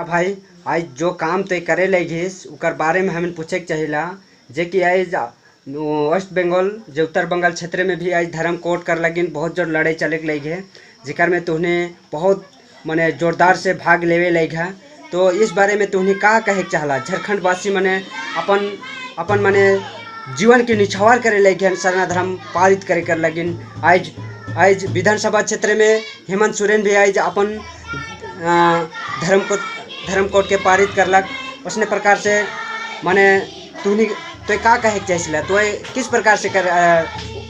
भाई आज जो काम तय करे लगिस उकर बारे में हमें पूछे के चाहिला जे कि आज वेस्ट बंगाल जो उत्तर बंगाल क्षेत्र में भी आज धर्म कोड कर लगिन बहुत जोर लड़ाई चले के लगे जिकर में तुहने बहुत मने जोरदार से भाग लेवे लगे। तो इस बारे में तुहने का कहे के चाहला झारखंड वासी मने अपन अपन मने जीवन के निछावर करे लगे सरना धर्म पारित करे कर लगिन। आज आज विधानसभा क्षेत्र में हेमंत सोरेन भी आज अपन धर्म कोड के पारित करलक। उसने प्रकार से माने तुहनी तो का कहे के चाहिए तो किस प्रकार से कर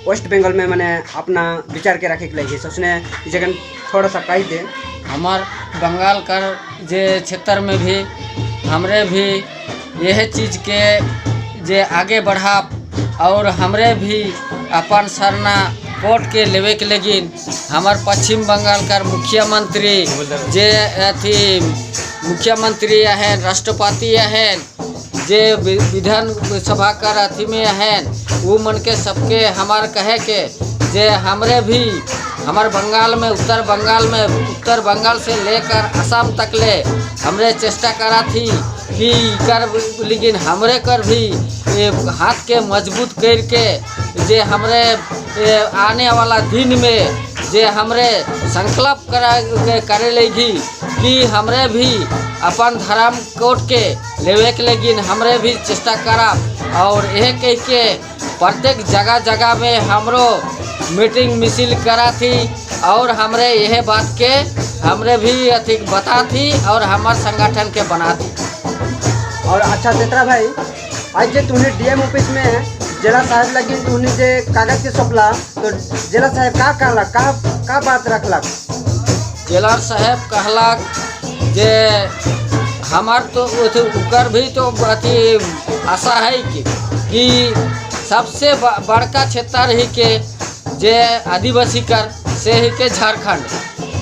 वेस्ट बंगाल में मैंने अपना विचार के रखे के लगी उसने जगह थोड़ा सा कह दे। हमार बंगाल कर जे क्षेत्र में भी हमरे भी यह चीज़ के जे आगे बढ़ा और हमरे भी अपन सरना कोर्ट के लेवे के लगिन हमार पश्चिम बंगाल कर मुख्यमंत्री जे अथी मुख्यमंत्री हैं राष्ट्रपति हैं जे विधान सभा कर अथी में हैं वो मन के सबके हमार कहे के जे हमरे भी हमार बंगाल में उत्तर बंगाल से लेकर असम तक ले हमरे चेष्टा करा थी कि कर लेकिन हमरे कर भी हाथ के मजबूत करके जे हमरे आने वाला दिन में जे हमरे संकल्प करे लगी कि हमरे भी अपन धर्म कोड के लेवे के लगिन हमरे भी चेष्टा करा और यह कह के प्रत्येक जगह जगह में हमरो मीटिंग मिसिल करा थी और हमरे यह बात के हमरे भी अधिक बता थी और हमार संगठन के बना थी। और अच्छा तेतरा भाई आज जे तुमने डीएम ऑफिस में जिला साहब लगी तुमने जे कागज के सौंपला तो जिला साहब का कहला का बात रखलक। जिला साहब कहलक जे हमार तो उकर भी तो अथी आशा है कि सबसे बड़का क्षेत्र ही के जे आदिवासी कर से ही के झारखंड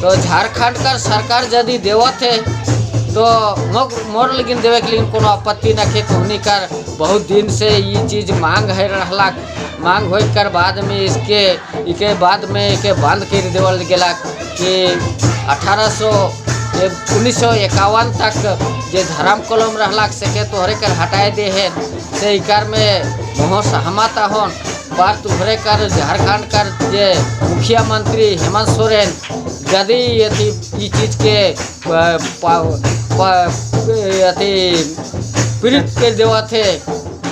तो झारखंड कर सरकार यदि देवत है तो मोर लेकिन देवे के लिए कोनो आपत्ति न खे कहनी कर बहुत दिन से ये चीज़ मांग है रहलक मांग हो कर बाद में इसके बाद में इके बंद कर देवल गेला कि 1951 तक जे धर्म कलम रहलक से के तोहरे कर हटाए दे है से इकर में बहुत सहमत हन बात तोहरे कर झारखंड कर जे मुख्यमंत्री हेमंत सोरेन यदि यदि ये चीज़ के अथी पीड़ित कर देवा थे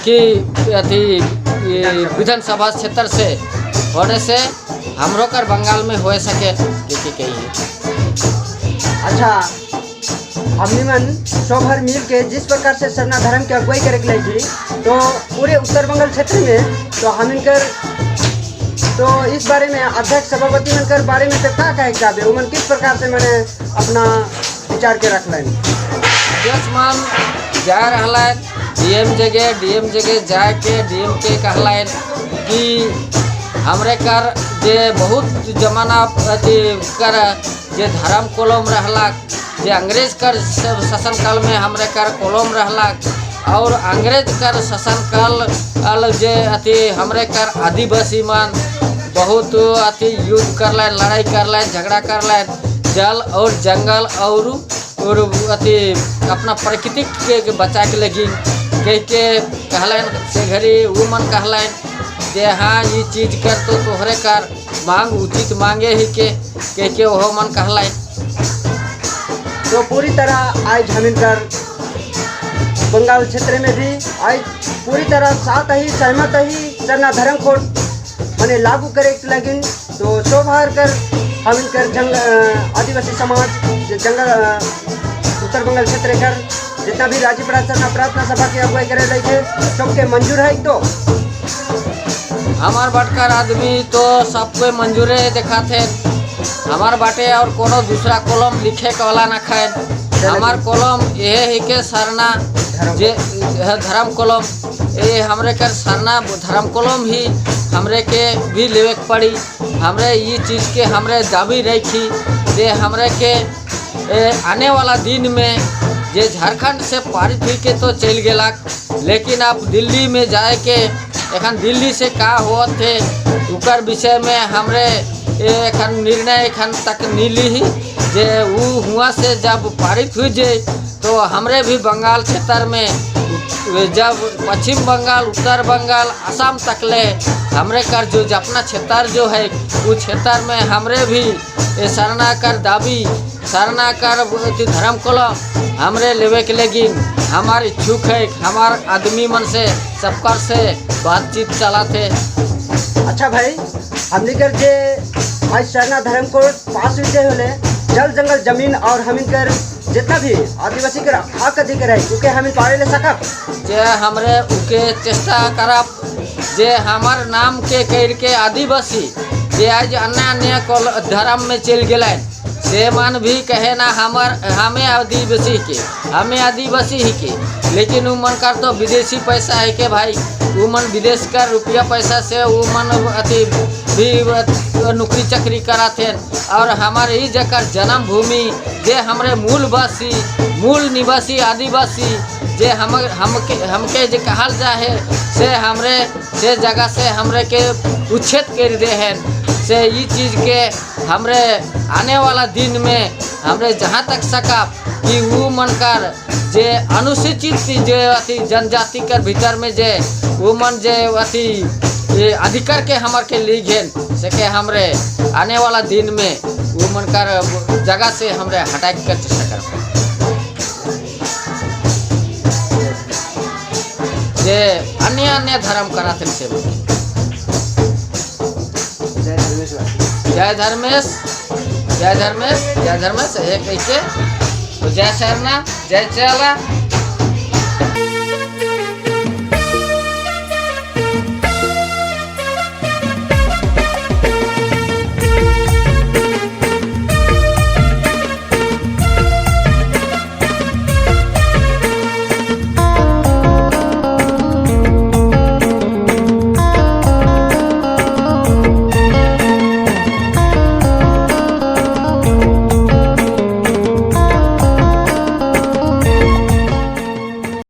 कि अथी विधानसभा क्षेत्र से होने से हमरो कर बंगाल में हो सके देखिए कहिए। अच्छा हमने मन सब भर मिल के जिस प्रकार से सरना धर्म की अगुवाई करे के लगी तो पूरे उत्तर बंगाल क्षेत्र में तो हम इनकर तो इस बारे में अध्यक्ष सभापति मनकर बारे में तो क्या कहे चाहे वो मन किस प्रकार से मैंने अपना विचार के रख लें। मान जा रहा डीएम जगह जाके डीएम के कहलाइन कि हमरे कर जे बहुत जमाना अथी कर जे धर्म कोलम रहलक जे अंग्रेज कर शासन काल में हमरे कर कोलम रहलक और अंग्रेज कर शासन काल जे अथी हमरे कर आदिवासी मन बहुत अथी युद्ध कर लें लड़ाई कर लें झगड़ा कर लें जल और जंगल और अथी अपना प्रकृति के बचा के लगी कह के कहलन से घड़ी वो मन कहलन जे हाँ ये चीज़ कर तो तोहरे कर मांग उचित मांगे ही के कह के वो मन कहलन। तो पूरी तरह आज हम कर बंगाल क्षेत्र में भी आज पूरी तरह साथ ही सहमत ही सरना धर्म कोड मैंने लागू करे लगिन तो शोभार कर हम इनकर आदिवासी समाज जंगल उत्तर बंगाल क्षेत्र कर जितना भी राज्य प्रार्थना सभा की अगुवाई करे लगे सबके मंजूर है। तो हमार बाटकर आदमी तो सबको मंजूर देखा थे हमार बाटे और कोनो दूसरा कॉलम लिखे के वाला ना खाए हमार कॉलम यह ही के सरना जे धर्म कॉलम ये हमरे कर सरना धर्म कॉलम ही हमरे के भी लेवे पड़ी हमरे ये चीज़ के हमरे दाबी रखी जे हमरे के आने वाला दिन में जे झारखंड से पारित हुई के तो चल गया लेकिन अब दिल्ली में जाए के एखन दिल्ली से का हुआ थे उकर विषय में हमरे एखन निर्णय एखन तक नीली ही जे हुआ से जब पारित हुई जे तो हमरे भी बंगाल क्षेत्र में जब पश्चिम बंगाल, उत्तर बंगाल, असम तक ले हमरे कर जो अपना क्षेत्र जो है वो क्षेत्र में हमरे भी सरना कर दाबी, सरना कर धर्म कलम हमरे लेवे के लेकिन हमार इच्छुक है। हमार आदमी मन से सबकर से बातचीत चला थे। अच्छा भाई, हमने कर जे आज सरना धर्म कोड पास हुए होले जल जंगल जमीन और हमिन कर जितना भी आदिवासी कर हक अधिकार है उके हमिन पावे ले सकब। जे हमरे उके चेष्टा करब जे हमार नाम के कह के आदिवासी जे आज अन्य अन्य धर्म में चल गए से मन भी कहे ना हमें आदिवासी के, हमें आदिवासी ही के, लेकिन वो मन कर तो विदेशी पैसा है के भाई, वो मन विदेश का रुपया पैसा से वो मन अति भी नौकरी चाकरी कराते और हमारे ही जगह जन्म भूमि जे हमारे मूल निवासी आदिवासी जे हमके जे कहल जा है से हमरे से जगह से हमरे के उच्छेद कर दे हैं। से ये चीज़ के हमरे आने वाला दिन में हमरे जहाँ तक सका कि वो मनकर जे अनुसूचित जे अति जनजाति कर भीतर में जे वो मन जे अति ये अधिकार के हमार के ली घेन से के हमरे आने वाला दिन में वो मनकर जगह से हमरे हटा कर चेष्टा कर जे अन्य धर्म कराते से। जय धर्मेश, जय धर्मेश, जय धर्मेश एक कैसे, जय सरना, जय चला।